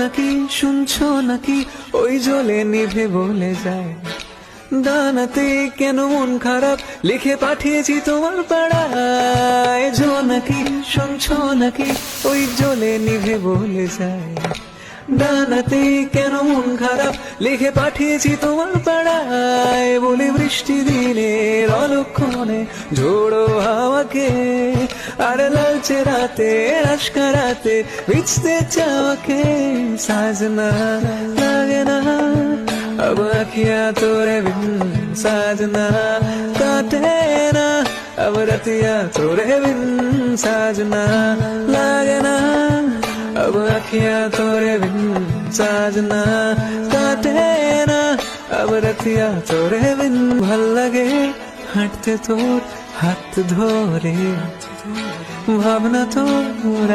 নাকি শুনছো নাকি ওই জ্বলে নিভে বলে যায় দানাতে কেন মন খারাপ লিখে পাঠিয়েছি তোমার পাড়ায় নাকি শুনছো নাকি ওই জ্বলে নিভে বলে যায় দানাতে কেন মন খারাপ লিখে পাঠিয়েছি তোমার পাড়ায় বলে বৃষ্টি দিনের অলক্ষণে ঝোড়ো হাওয়াকে আর লালচে রাতে আশকা রাতে ভিজতে চাওয়াকে সাজনা লাগে না अब अखियां तोरे बिन साजना काटे ना अब रतिया तोरे बिन साजना लागे ना अब अखियां तोरे बिन साजना काटे ना अब रतिया तोरे बिन ভাল লাগে হাঁটতে তোর হাত ধরে ভাবনা তোর